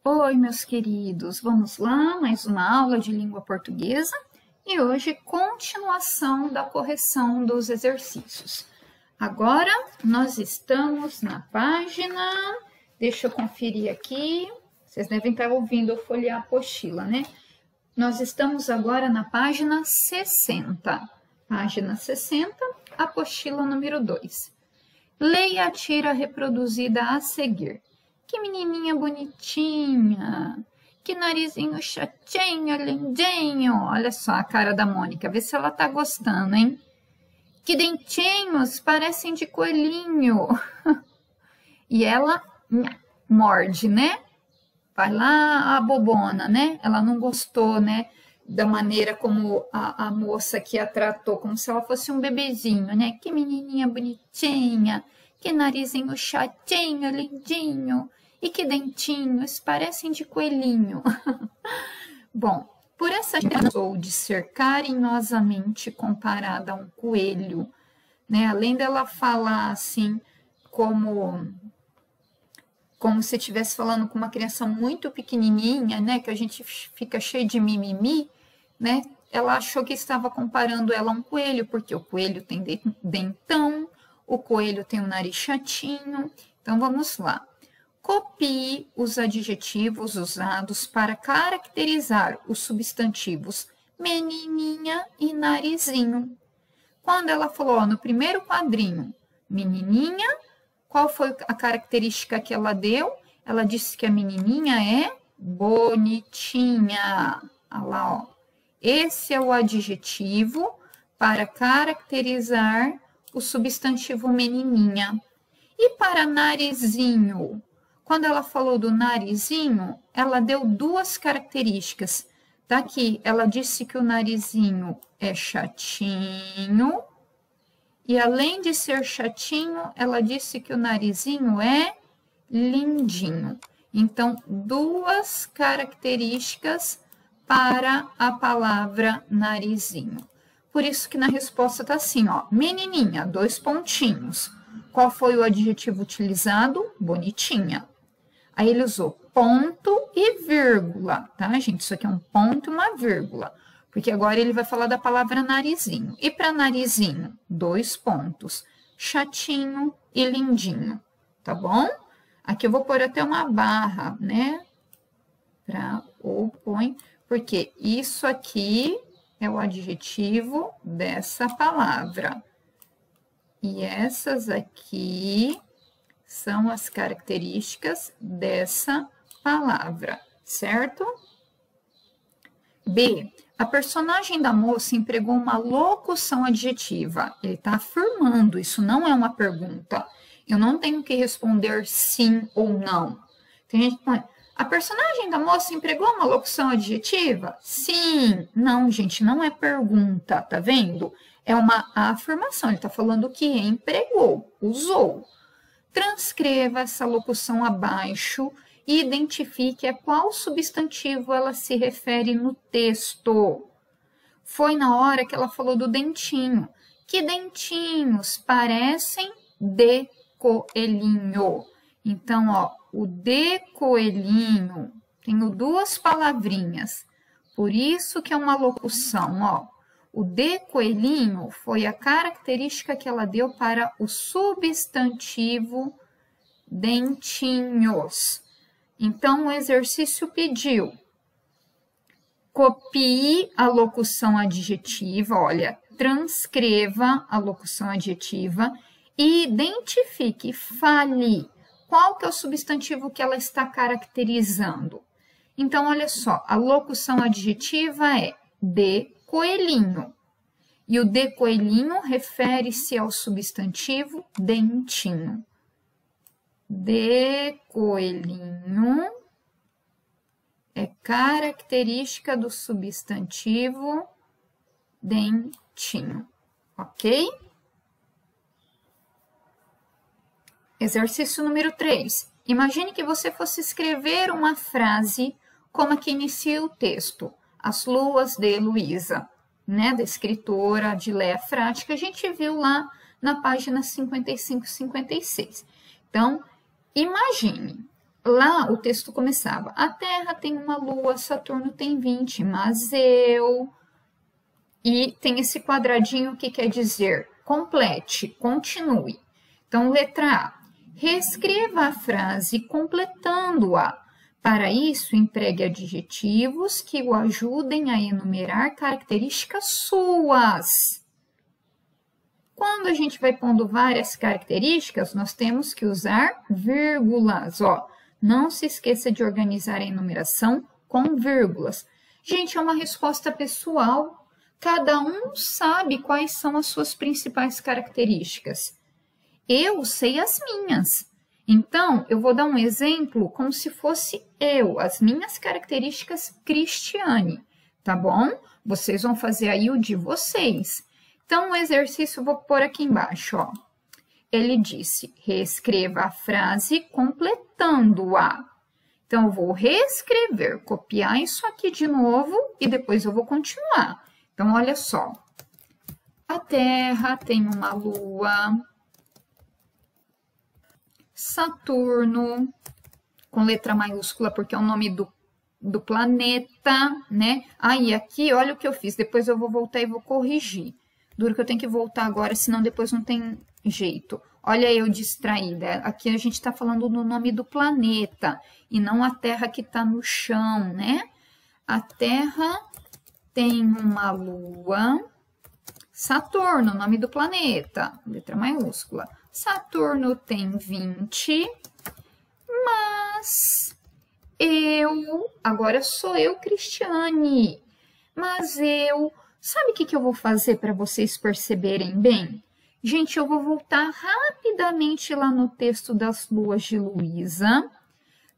Oi, meus queridos, vamos lá, mais uma aula de língua portuguesa e hoje continuação da correção dos exercícios. Agora nós estamos na página, deixa eu conferir aqui, vocês devem estar ouvindo eu folhear a apostila, né? Nós estamos agora na página 60, apostila número 2. Leia a tira reproduzida a seguir. Que menininha bonitinha, que narizinho chatinho, lindinho. Olha só a cara da Mônica, vê se ela tá gostando, hein? Que dentinhos, parecem de coelhinho. E ela morde, né? Vai lá a bobona, né? Ela não gostou, né? Da maneira como a moça aqui a tratou, como se ela fosse um bebezinho, né? Que menininha bonitinha, que narizinho chatinho, lindinho. E que dentinhos, parecem de coelhinho. Bom, por essa razão de ser carinhosamente comparada a um coelho, né? Além dela falar assim, como se estivesse falando com uma criança muito pequenininha, né? Que a gente fica cheio de mimimi, né? Ela achou que estava comparando ela a um coelho, porque o coelho tem dentão, o coelho tem um nariz chatinho. Então, vamos lá. Copie os adjetivos usados para caracterizar os substantivos menininha e narizinho. Quando ela falou no primeiro quadrinho, menininha, qual foi a característica que ela deu? Ela disse que a menininha é bonitinha. Olha lá, ó. Esse é o adjetivo para caracterizar o substantivo menininha. E para narizinho? Quando ela falou do narizinho, ela deu duas características. Daqui, ela disse que o narizinho é chatinho. E além de ser chatinho, ela disse que o narizinho é lindinho. Então, duas características para a palavra narizinho. Por isso que na resposta está assim, ó, menininha, 2 pontinhos. Qual foi o adjetivo utilizado? Bonitinha. Aí ele usou ponto e vírgula, tá, gente? Isso aqui é um ponto e uma vírgula, porque agora ele vai falar da palavra narizinho. E para narizinho, 2 pontos, chatinho e lindinho, tá bom? Aqui eu vou pôr até uma barra, né? Ou põe, porque isso aqui é o adjetivo dessa palavra. E essas aqui são as características dessa palavra, certo? B. A personagem da moça empregou uma locução adjetiva. Ele está afirmando, isso não é uma pergunta. Eu não tenho que responder sim ou não. Tem gente que põe, a personagem da moça empregou uma locução adjetiva? Sim. Não, gente, não é pergunta, tá vendo? É uma afirmação, ele está falando que empregou, usou. Transcreva essa locução abaixo e identifique a qual substantivo ela se refere no texto. Foi na hora que ela falou do dentinho. Que dentinhos parecem de coelhinho. Então, ó, o de coelhinho, tenho 2 palavrinhas. Por isso que é uma locução, ó. O de coelhinho foi a característica que ela deu para o substantivo dentinhos. Então, o exercício pediu, copie a locução adjetiva, olha, transcreva a locução adjetiva e identifique, fale, qual que é o substantivo que ela está caracterizando. Então, olha só, a locução adjetiva é de coelhinho. E o de coelhinho refere-se ao substantivo dentinho. De coelhinho é característica do substantivo dentinho, ok? Exercício número 3. Imagine que você fosse escrever uma frase como a que inicia o texto. As Luas de Heloísa, né, da escritora Adiléa Frade, que a gente viu lá na página 55 e 56. Então, imagine, lá o texto começava, a Terra tem uma lua, Saturno tem 20, mas eu... E tem esse quadradinho que quer dizer complete, continue. Então, letra A, reescreva a frase completando-a. Para isso, empregue adjetivos que o ajudem a enumerar características suas. Quando a gente vai pondo várias características, nós temos que usar vírgulas. Ó, não se esqueça de organizar a enumeração com vírgulas. Gente, é uma resposta pessoal. Cada um sabe quais são as suas principais características. Eu sei as minhas. Então, eu vou dar um exemplo como se fosse eu, as minhas características Cristiane, tá bom? Vocês vão fazer aí o de vocês. Então, o exercício eu vou pôr aqui embaixo, ó. Ele disse, reescreva a frase completando-a. Então, eu vou reescrever, copiar isso aqui de novo e depois eu vou continuar. Então, olha só. A Terra tem uma lua. Saturno, com letra maiúscula, porque é o nome do planeta, né? Aí, aqui, olha o que eu fiz. Depois eu vou voltar e vou corrigir. Duro que eu tenho que voltar agora, senão depois não tem jeito. Olha eu distraída. Aqui a gente está falando do nome do planeta e não a Terra que está no chão, né? A Terra tem uma lua. Saturno, nome do planeta, letra maiúscula. Saturno tem 20, mas agora sou eu, Cristiane, mas sabe o que eu vou fazer para vocês perceberem bem? Gente, eu vou voltar rapidamente lá no texto das luas de Luísa,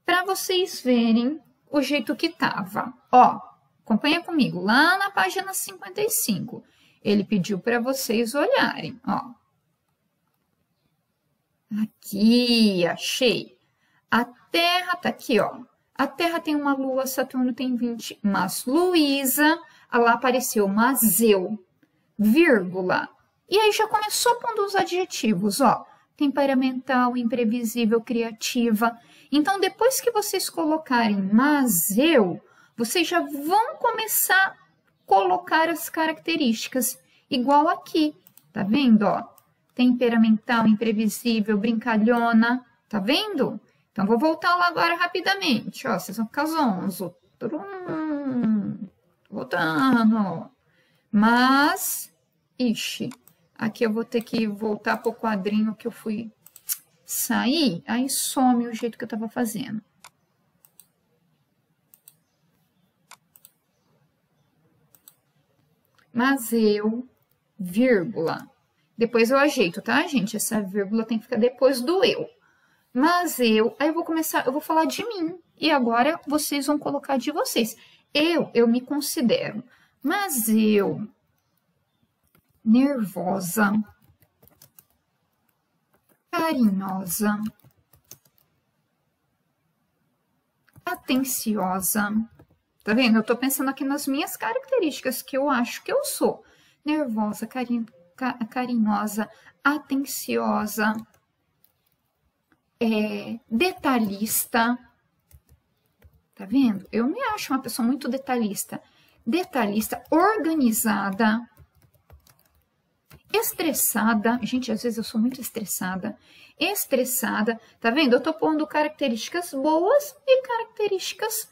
para vocês verem o jeito que estava. Ó, acompanha comigo, lá na página 55. Ele pediu para vocês olharem, ó. Aqui, achei. A Terra tá aqui, ó. A Terra tem uma lua, Saturno tem 20, mas Luísa, lá apareceu, mas eu, vírgula. E aí já começou pondo os adjetivos, ó. Temperamental, imprevisível, criativa. Então, depois que vocês colocarem mas eu, vocês já vão começar a colocar as características, igual aqui, tá vendo, ó? Temperamental, imprevisível, brincalhona, tá vendo? Então, vou voltar lá agora rapidamente, ó, vocês vão ficar zonzo. Voltando. Mas, ixi, aqui eu vou ter que voltar pro quadrinho que eu fui sair, aí some o jeito que eu tava fazendo. Mas eu, vírgula. Depois eu ajeito, tá, gente? Essa vírgula tem que ficar depois do eu. Mas eu, aí eu vou começar, eu vou falar de mim. E agora vocês vão colocar de vocês. Eu me considero. Mas eu, nervosa, carinhosa, atenciosa. Tá vendo? Eu tô pensando aqui nas minhas características que eu acho que eu sou. Nervosa, carinhosa, atenciosa, detalhista. Tá vendo? Eu me acho uma pessoa muito detalhista. Detalhista, organizada, estressada. Gente, às vezes eu sou muito estressada. Estressada, tá vendo? Eu tô pondo características boas e características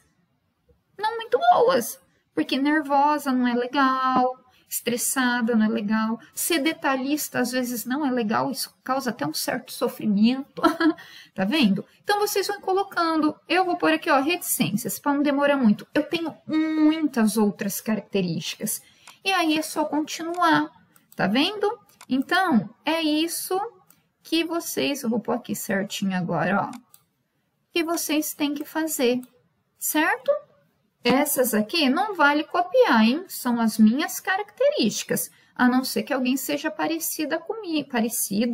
não muito boas. Porque nervosa não é legal, estressada não é legal, ser detalhista às vezes não é legal, isso causa até um certo sofrimento, tá vendo? Então, vocês vão colocando, eu vou pôr aqui, ó, reticências, para não demorar muito. Eu tenho muitas outras características, e aí é só continuar, tá vendo? Então, é isso que vocês, eu vou pôr aqui certinho agora, ó, que vocês têm que fazer, certo? Essas aqui não vale copiar, hein? São as minhas características, a não ser que alguém seja parecido,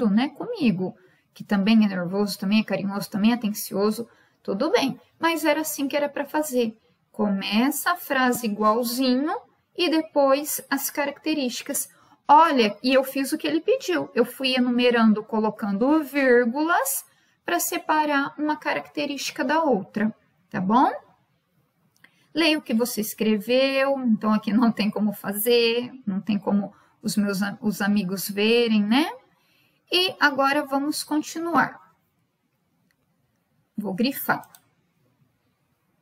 né, comigo, que também é nervoso, também é carinhoso, também é atencioso, tudo bem. Mas era assim que era para fazer. Começa a frase igualzinho e depois as características. Olha, e eu fiz o que ele pediu. Eu fui enumerando, colocando vírgulas para separar uma característica da outra, tá bom? Leia o que você escreveu, então aqui não tem como fazer, não tem como os amigos verem, né? E agora vamos continuar. Vou grifar.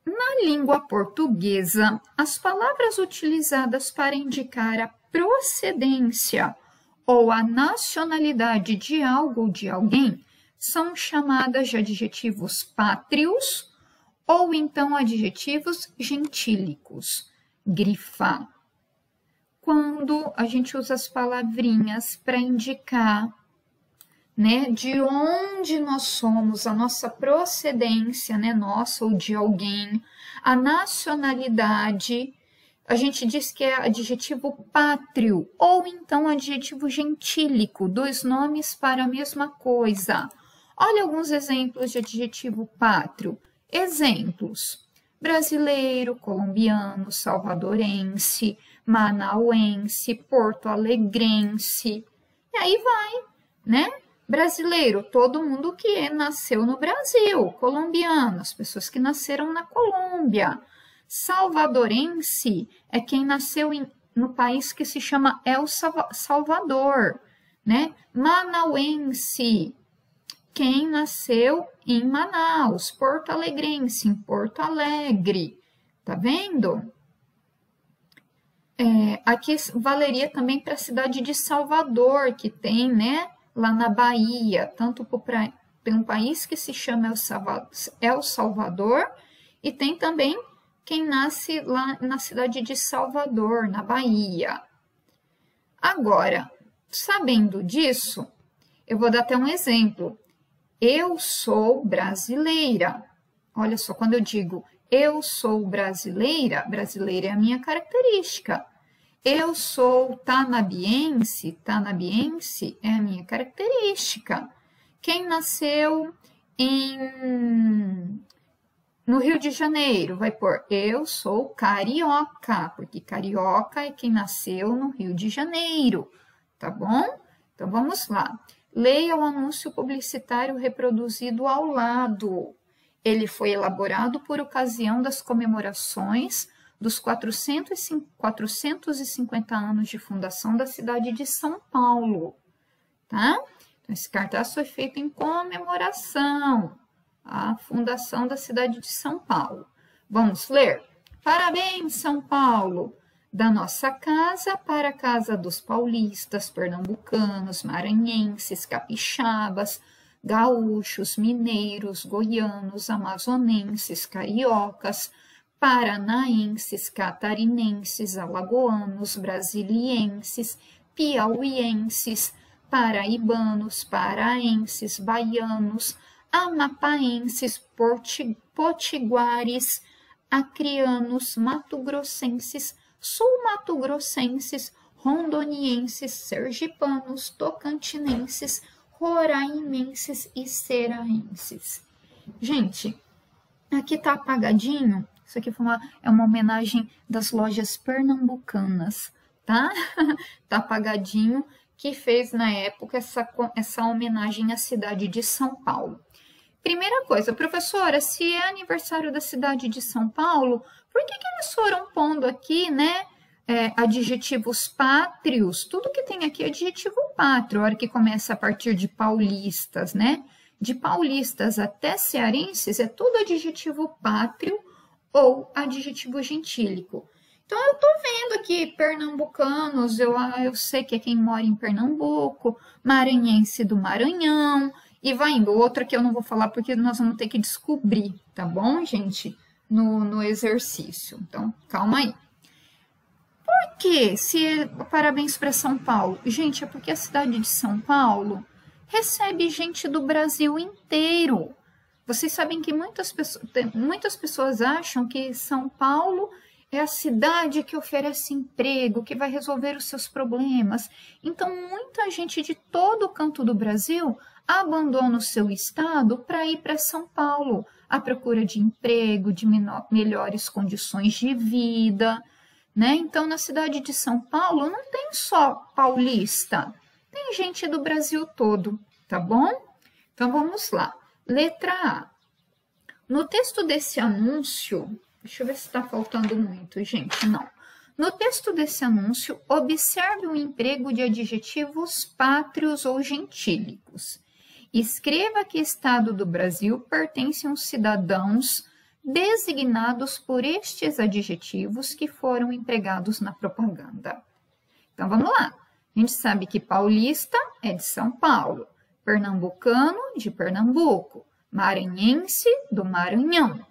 Na língua portuguesa, as palavras utilizadas para indicar a procedência ou a nacionalidade de algo ou de alguém são chamadas de adjetivos pátrios ou então adjetivos gentílicos. Grifar. Quando a gente usa as palavrinhas para indicar, né, de onde nós somos, a nossa procedência, né, nossa ou de alguém, a nacionalidade, a gente diz que é adjetivo pátrio ou então adjetivo gentílico, dois nomes para a mesma coisa. Olha alguns exemplos de adjetivo pátrio. Exemplos: brasileiro, colombiano, salvadorense, manauense, porto-alegrense. E aí vai, né? Brasileiro, todo mundo que nasceu no Brasil. Colombiano, as pessoas que nasceram na Colômbia. Salvadorense é quem nasceu no país que se chama El Salvador, né? Manauense, quem nasceu em Manaus. Porto-alegrense, em Porto Alegre. Tá vendo? Aqui valeria também para a cidade de Salvador, que tem, né, lá na Bahia, tem um país que se chama El Salvador, e tem também quem nasce lá na cidade de Salvador, na Bahia. Agora, sabendo disso, eu vou dar até um exemplo. Eu sou brasileira. Olha só, quando eu digo eu sou brasileira, brasileira é a minha característica. Eu sou tanabiense, tanabiense é a minha característica. Quem nasceu no Rio de Janeiro vai pôr eu sou carioca, porque carioca é quem nasceu no Rio de Janeiro, tá bom? Então vamos lá. Leia o anúncio publicitário reproduzido ao lado. Ele foi elaborado por ocasião das comemorações dos 450 anos de fundação da cidade de São Paulo, tá? Então, esse cartaz foi feito em comemoração à fundação da cidade de São Paulo. Vamos ler? Parabéns, São Paulo! Da nossa casa para a casa dos paulistas, pernambucanos, maranhenses, capixabas, gaúchos, mineiros, goianos, amazonenses, cariocas, paranaenses, catarinenses, alagoanos, brasilienses, piauienses, paraibanos, paraenses, baianos, amapaenses, potiguares, acreanos, matogrossenses, sul-matogrossenses, rondonienses, sergipanos, tocantinenses, roraimenses e ceraenses. Gente, aqui tá apagadinho. Isso aqui é uma homenagem das lojas pernambucanas, tá? Tá apagadinho, que fez na época essa homenagem à cidade de São Paulo. Primeira coisa, professora, se é aniversário da cidade de São Paulo, por que eles foram pondo aqui, né, adjetivos pátrios? Tudo que tem aqui é adjetivo pátrio, a hora que começa a partir de paulistas, né? De paulistas até cearenses é tudo adjetivo pátrio ou adjetivo gentílico. Então, eu tô vendo aqui pernambucanos, eu sei que é quem mora em Pernambuco, maranhense do Maranhão, e vai indo. Outro que eu não vou falar porque nós vamos ter que descobrir, tá bom, gente? No exercício. Então, calma aí. Por que parabéns para São Paulo? Gente, é porque a cidade de São Paulo recebe gente do Brasil inteiro. Vocês sabem que muitas pessoas acham que São Paulo é a cidade que oferece emprego, que vai resolver os seus problemas. Então, muita gente de todo o canto do Brasil abandona o seu estado para ir para São Paulo, à procura de emprego, de melhores condições de vida, né? Então, na cidade de São Paulo, não tem só paulista, tem gente do Brasil todo, tá bom? Então, vamos lá. Letra A. No texto desse anúncio, deixa eu ver se está faltando muito, gente, não. No texto desse anúncio, observe o emprego de adjetivos pátrios ou gentílicos. Escreva que estado do Brasil pertencem os cidadãos designados por estes adjetivos que foram empregados na propaganda. Então, vamos lá. A gente sabe que paulista é de São Paulo, pernambucano de Pernambuco, maranhense do Maranhão.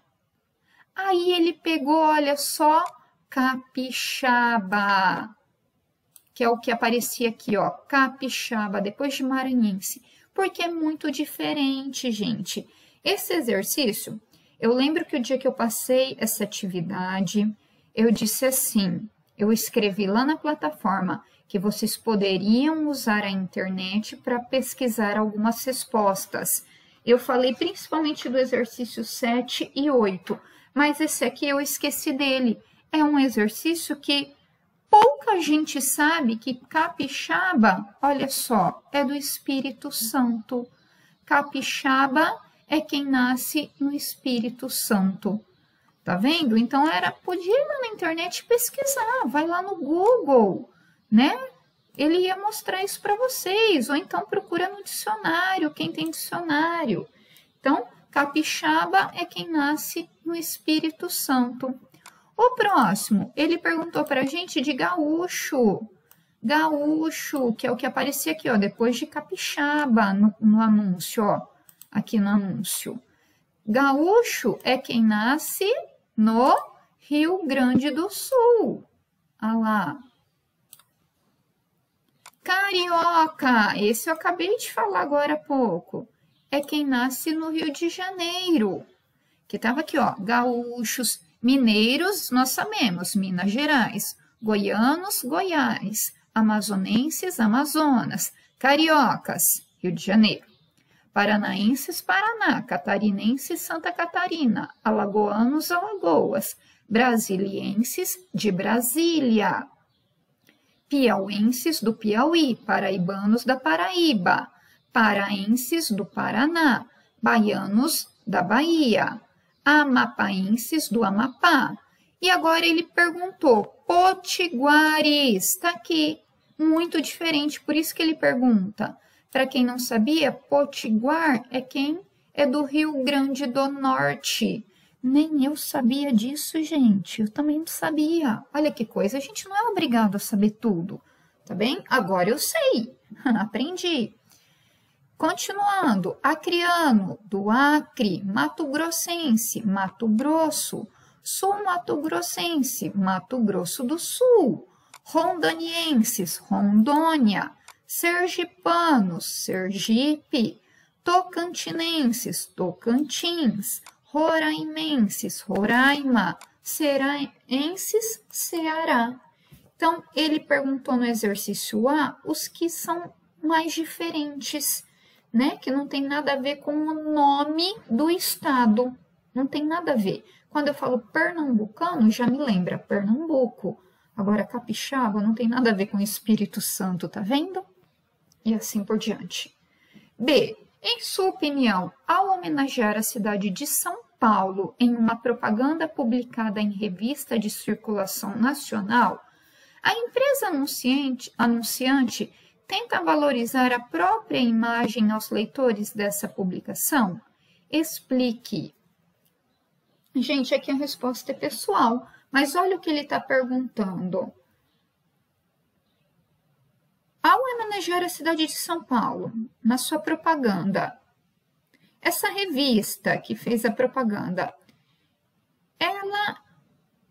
Aí ele pegou, olha só, capixaba, que é o que aparecia aqui, ó, capixaba, depois de maranhense, porque é muito diferente, gente. Esse exercício, eu lembro que o dia que eu passei essa atividade, eu disse assim, eu escrevi lá na plataforma que vocês poderiam usar a internet para pesquisar algumas respostas. Eu falei principalmente do exercício 7 e 8, mas esse aqui eu esqueci dele. É um exercício que pouca gente sabe que capixaba, olha só, é do Espírito Santo. Capixaba é quem nasce no Espírito Santo. Tá vendo? Então, podia ir lá na internet pesquisar, vai lá no Google, né? Ele ia mostrar isso para vocês, ou então procura no dicionário, quem tem dicionário. Então, capixaba é quem nasce no Espírito Santo. O próximo, ele perguntou para a gente de gaúcho. Gaúcho, que é o que aparecia aqui, ó, depois de capixaba no anúncio, ó, aqui no anúncio. Gaúcho é quem nasce no Rio Grande do Sul. Olha lá. Carioca, esse eu acabei de falar agora há pouco. É quem nasce no Rio de Janeiro. Que estava aqui, ó, gaúchos, mineiros, nós sabemos, Minas Gerais. Goianos, Goiás. Amazonenses, Amazonas. Cariocas, Rio de Janeiro. Paranaenses, Paraná. Catarinenses, Santa Catarina. Alagoanos, Alagoas. Brasilienses, de Brasília. Piauenses, do Piauí. Paraibanos, da Paraíba. Paraenses, do Paraná. Baianos, da Bahia. Amapaenses, do Amapá. E agora ele perguntou, potiguares, está aqui, muito diferente, por isso que ele pergunta. Para quem não sabia, potiguar é quem é do Rio Grande do Norte. Nem eu sabia disso, gente, eu também não sabia. Olha que coisa, a gente não é obrigado a saber tudo, tá bem? Agora eu sei, aprendi. Continuando, acriano, do Acre, Mato Grossense, Mato Grosso, Sul Mato Grossense, Mato Grosso do Sul, rondonienses, Rondônia, sergipanos, Sergipe, tocantinenses, Tocantins, roraimenses, Roraima, cearenses, Ceará. Então, ele perguntou no exercício A os que são mais diferentes, né? Que não tem nada a ver com o nome do estado, não tem nada a ver. Quando eu falo pernambucano, já me lembra Pernambuco. Agora, capixaba não tem nada a ver com o Espírito Santo, tá vendo? E assim por diante. B. Em sua opinião, ao homenagear a cidade de São Paulo em uma propaganda publicada em revista de circulação nacional, a empresa anunciante tenta valorizar a própria imagem aos leitores dessa publicação? Explique. Gente, aqui a resposta é pessoal, mas olha o que ele está perguntando. Ao homenagear a cidade de São Paulo, na sua propaganda, essa revista que fez a propaganda,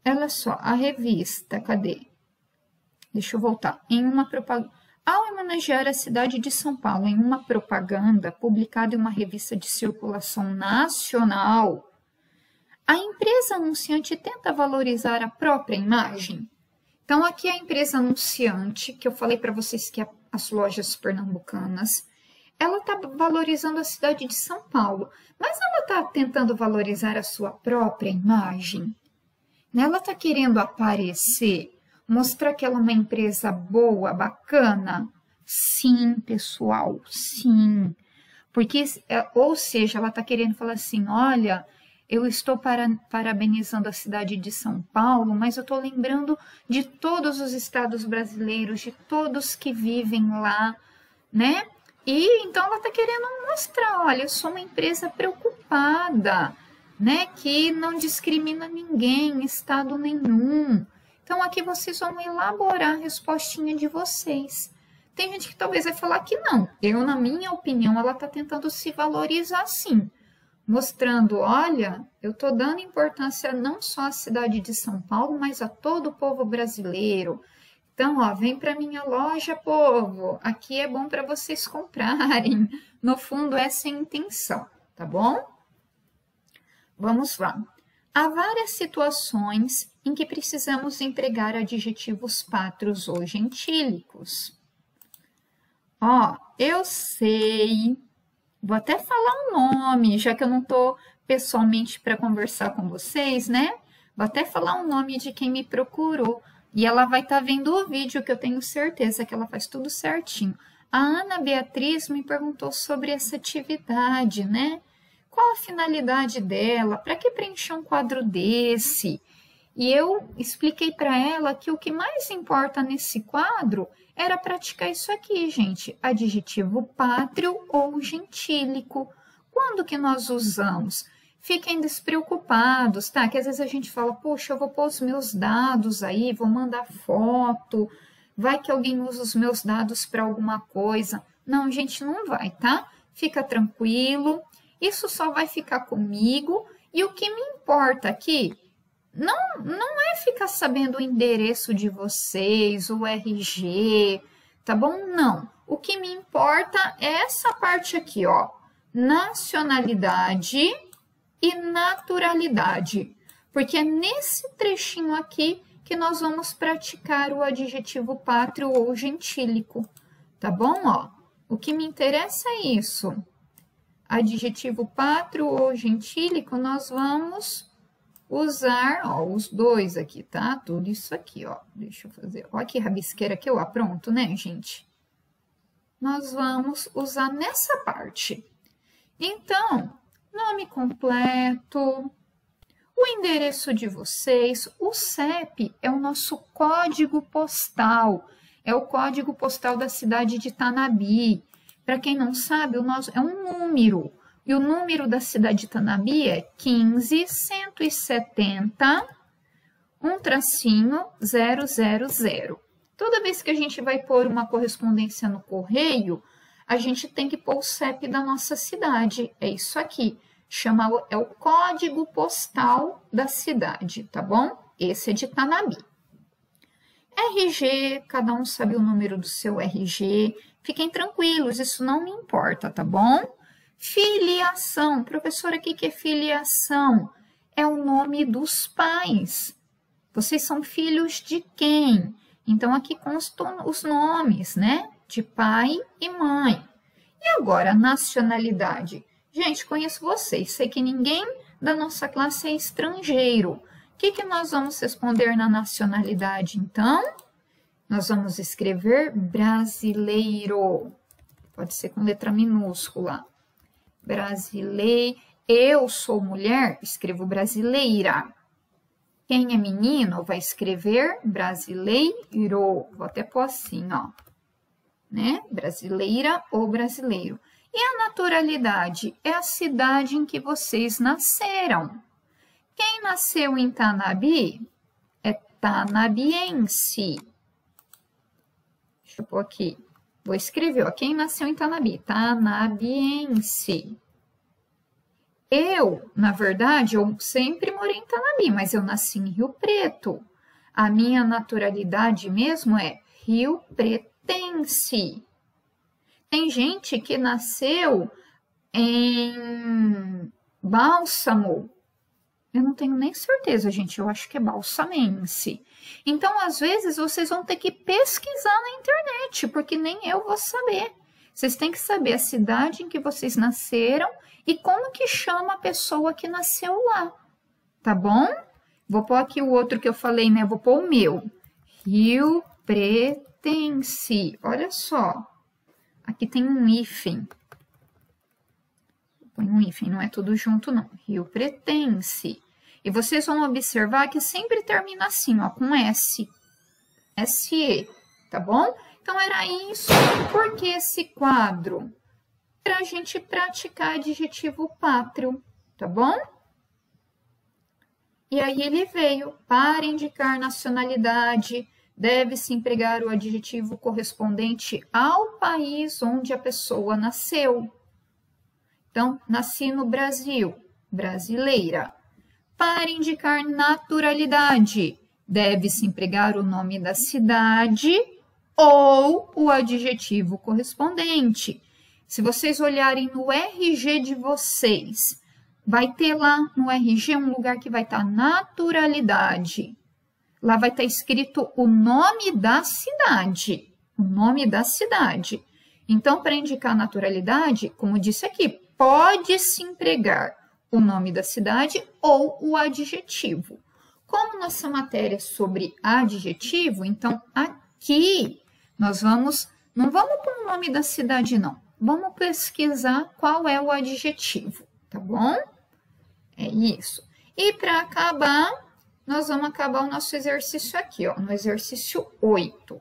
ela só, a revista, cadê? Deixa eu voltar. Ao homenagear a cidade de São Paulo em uma propaganda publicada em uma revista de circulação nacional, a empresa anunciante tenta valorizar a própria imagem. Então, aqui a empresa anunciante, que eu falei para vocês que é as lojas pernambucanas, ela está valorizando a cidade de São Paulo, mas ela está tentando valorizar a sua própria imagem. Ela está querendo aparecer, mostrar que ela é uma empresa boa, bacana? Sim, pessoal, sim. Porque, ou seja, ela está querendo falar assim, olha, eu estou parabenizando a cidade de São Paulo, mas eu estou lembrando de todos os estados brasileiros, de todos que vivem lá, né? E então ela está querendo mostrar, olha, eu sou uma empresa preocupada, né? Que não discrimina ninguém, estado nenhum. Então aqui vocês vão elaborar a respostinha de vocês. Tem gente que talvez vai falar que não. Eu, na minha opinião, ela está tentando se valorizar sim. Mostrando, olha, eu estou dando importância não só à cidade de São Paulo, mas a todo o povo brasileiro. Então, ó, vem para minha loja, povo. Aqui é bom para vocês comprarem. No fundo, essa é a intenção, tá bom? Vamos lá. Há várias situações em que precisamos empregar adjetivos pátrios ou gentílicos. Ó, eu sei, vou até falar um nome, já que eu não estou pessoalmente para conversar com vocês, né? Vou até falar um nome de quem me procurou. E ela vai estar vendo o vídeo, que eu tenho certeza que ela faz tudo certinho. A Ana Beatriz me perguntou sobre essa atividade, né? Qual a finalidade dela? Para que preencher um quadro desse? E eu expliquei para ela que o que mais importa nesse quadro era praticar isso aqui, gente. Adjetivo pátrio ou gentílico. Quando que nós usamos? Fiquem despreocupados, tá? Que às vezes a gente fala, poxa, eu vou pôr os meus dados aí, vou mandar foto, vai que alguém usa os meus dados para alguma coisa. Não, gente, não vai, tá? Fica tranquilo, isso só vai ficar comigo. E o que me importa aqui não é ficar sabendo o endereço de vocês, o RG, tá bom? Não. O que me importa é essa parte aqui, ó. Nacionalidade e naturalidade, porque é nesse trechinho aqui que nós vamos praticar o adjetivo pátrio ou gentílico, tá bom? Ó, o que me interessa é isso. Adjetivo pátrio ou gentílico, nós vamos usar, ó, os dois aqui, tá? Tudo isso aqui, ó. Deixa eu fazer, ó, que rabisqueira que eu apronto, né, gente? Nós vamos usar nessa parte. Então, nome completo, o endereço de vocês, o CEP é o nosso código postal, é o código postal da cidade de Tanabi. Para quem não sabe, o nosso é um número, e o número da cidade de Tanabi é 15170 1-000. Toda vez que a gente vai pôr uma correspondência no correio, a gente tem que pôr o CEP da nossa cidade. É isso aqui. É o código postal da cidade, tá bom? Esse é de Tanabi. RG, cada um sabe o número do seu RG. Fiquem tranquilos, isso não me importa, tá bom? Filiação. Professora, o que é filiação? É o nome dos pais. Vocês são filhos de quem? Então, aqui constam os nomes, né? De pai e mãe. E agora, nacionalidade. Gente, conheço vocês, sei que ninguém da nossa classe é estrangeiro. O que nós vamos responder na nacionalidade, então? Nós vamos escrever brasileiro. Pode ser com letra minúscula. Brasileiro. Eu sou mulher, escrevo brasileira. Quem é menino vai escrever brasileiro. Vou até pôr assim, ó. Né? Brasileira ou brasileiro. E a naturalidade é a cidade em que vocês nasceram. Quem nasceu em Tanabi é tanabiense. Deixa eu pôr aqui. Vou escrever, ó. Quem nasceu em Tanabi? Tanabiense. Eu, na verdade, eu sempre morei em Tanabi, mas eu nasci em Rio Preto. A minha naturalidade mesmo é Rio Pretense. Tem gente que nasceu em Bálsamo. Eu não tenho nem certeza, gente. Eu acho que é balsamense. Então, às vezes, vocês vão ter que pesquisar na internet, porque nem eu vou saber. Vocês têm que saber a cidade em que vocês nasceram e como que chama a pessoa que nasceu lá. Tá bom? Vou pôr aqui o outro que eu falei, né? Vou pôr o meu. Rio Pretense. Olha só. Aqui tem um hífen. põe um hífen, não é tudo junto não. Rio Pretense. E vocês vão observar que sempre termina assim, ó, com S. SE, tá bom? Então, era isso. Por que esse quadro? Para a gente praticar adjetivo pátrio, tá bom? E aí ele veio, para indicar nacionalidade, deve-se empregar o adjetivo correspondente ao país onde a pessoa nasceu. Então, nasci no Brasil, brasileira. Para indicar naturalidade, deve-se empregar o nome da cidade ou o adjetivo correspondente. Se vocês olharem no RG de vocês, vai ter lá no RG um lugar que vai estar naturalidade. Lá vai estar escrito o nome da cidade. O nome da cidade. Então, para indicar naturalidade, como disse aqui, pode-se empregar o nome da cidade ou o adjetivo. Como nossa matéria é sobre adjetivo, então aqui nós não vamos pôr o nome da cidade não. Vamos pesquisar qual é o adjetivo, tá bom? É isso. E para acabar, nós vamos acabar o nosso exercício aqui, ó, no exercício 8.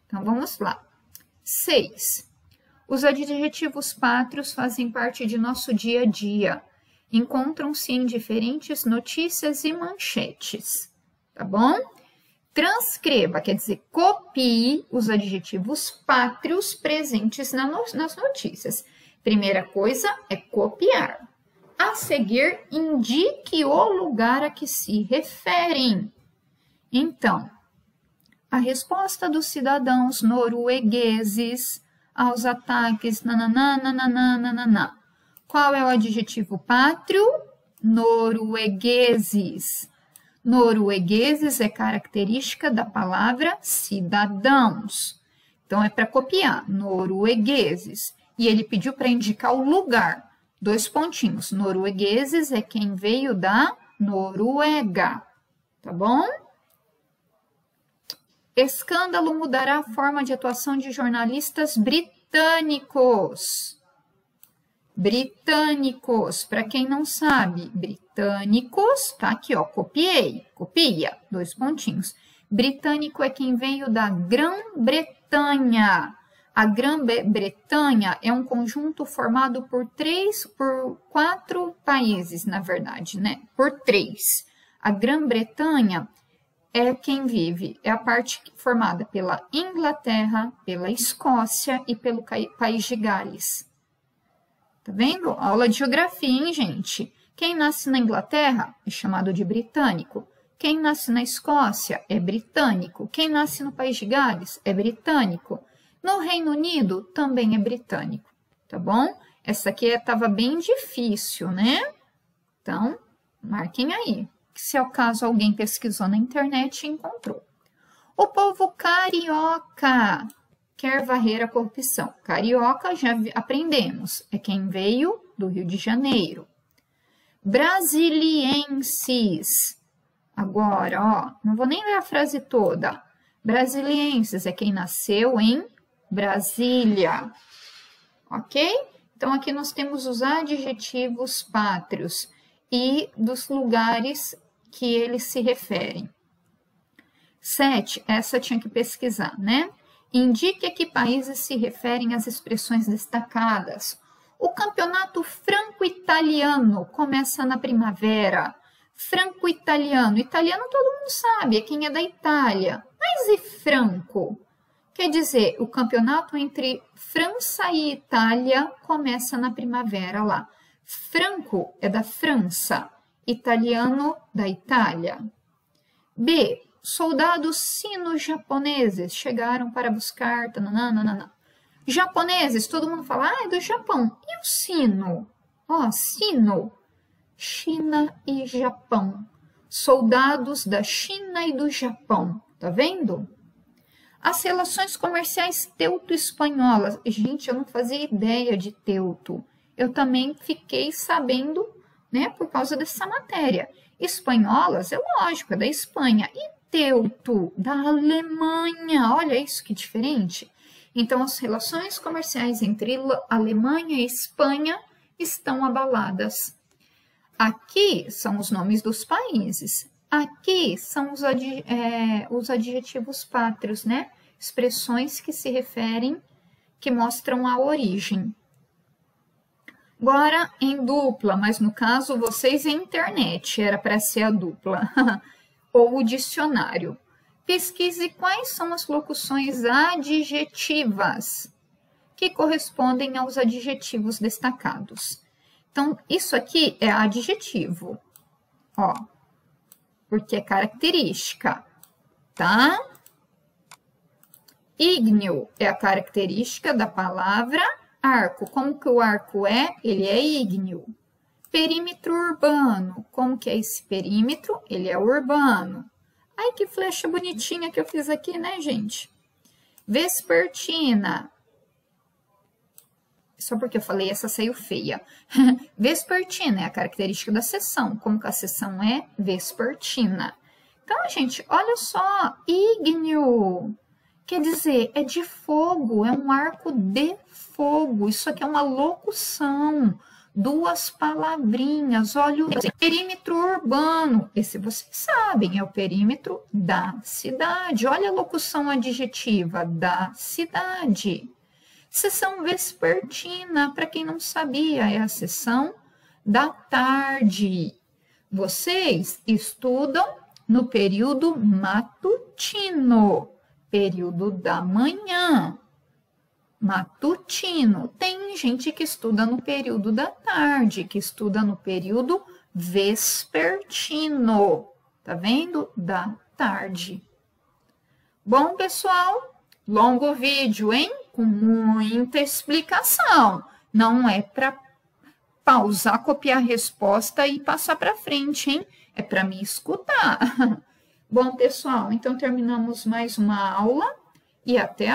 Então, vamos lá. 6. Os adjetivos pátrios fazem parte de nosso dia a dia. Encontram-se em diferentes notícias e manchetes, tá bom? Transcreva, quer dizer, copie os adjetivos pátrios presentes nas notícias. Primeira coisa é copiar. A seguir, indique o lugar a que se referem. Então, a resposta dos cidadãos noruegueses aos ataques nananana. Qual é o adjetivo pátrio? Noruegueses. Noruegueses é característica da palavra cidadãos. Então, é para copiar, noruegueses. E ele pediu para indicar o lugar. 2 pontinhos. Noruegueses é quem veio da Noruega. Tá bom? Escândalo mudará a forma de atuação de jornalistas britânicos. Britânicos, para quem não sabe, britânicos, tá aqui, ó, copiei, copia, 2 pontinhos. Britânico é quem veio da Grã-Bretanha. A Grã-Bretanha é um conjunto formado por 4 países, na verdade, né? Por 3. A Grã-Bretanha é quem vive, é a parte formada pela Inglaterra, pela Escócia e pelo país de Gales. Tá vendo? Aula de geografia, hein, gente? Quem nasce na Inglaterra é chamado de britânico. Quem nasce na Escócia é britânico. Quem nasce no país de Gales é britânico. No Reino Unido também é britânico, tá bom? Essa aqui estava bem difícil, né? Então, marquem aí. Se é o caso, alguém pesquisou na internet e encontrou. O povo carioca quer varrer a corrupção. Carioca, já aprendemos, é quem veio do Rio de Janeiro. Brasilienses. Agora, ó, não vou nem ler a frase toda. Brasilienses é quem nasceu em Brasília. Ok? Então, aqui nós temos os adjetivos pátrios e dos lugares que eles se referem. 7, essa tinha que pesquisar, né? Indique a que países se referem as expressões destacadas. O campeonato franco-italiano começa na primavera. Franco-italiano. Italiano todo mundo sabe, é quem é da Itália. Mas e franco? Quer dizer, o campeonato entre França e Itália começa na primavera lá. Franco é da França, italiano da Itália. B. Soldados sino-japoneses chegaram para buscar... Tananana. Japoneses, todo mundo fala, ah, é do Japão. E o sino? Ó, sino. China e Japão. Soldados da China e do Japão. Tá vendo? As relações comerciais teuto-espanholas. Gente, eu não fazia ideia de teuto. Eu também fiquei sabendo, né, por causa dessa matéria. Espanholas, é lógico, é da Espanha. E teuto, da Alemanha. Olha isso que diferente. Então, as relações comerciais entre Alemanha e Espanha estão abaladas. Aqui são os nomes dos países. Aqui são os adjetivos pátrios, né? Expressões que se referem, que mostram a origem. Agora, em dupla, mas no caso, vocês é internet, era para ser a dupla, ou o dicionário. Pesquise quais são as locuções adjetivas que correspondem aos adjetivos destacados. Então, isso aqui é adjetivo, ó, porque é característica, tá? Ígneo é a característica da palavra arco. Como que o arco é? Ele é ígneo. Perímetro urbano. Como que é esse perímetro? Ele é urbano. Ai, que flecha bonitinha que eu fiz aqui, né, gente? Vespertina. Só porque eu falei, essa saiu feia. Vespertina é a característica da seção. Como que a seção é? Vespertina. Então, gente, olha só. Ígneo. Quer dizer, é de fogo, é um arco de fogo. Isso aqui é uma locução. Duas palavrinhas. Olha o perímetro urbano. Esse vocês sabem, é o perímetro da cidade. Olha a locução adjetiva da cidade. Sessão vespertina, para quem não sabia, é a sessão da tarde. Vocês estudam no período matutino. Período da manhã, matutino. Tem gente que estuda no período da tarde, que estuda no período vespertino. Tá vendo? Da tarde. Bom, pessoal, longo vídeo, hein? Com muita explicação. Não é para pausar, copiar a resposta e passar para frente, hein? É para me escutar. Bom, pessoal, então terminamos mais uma aula e até a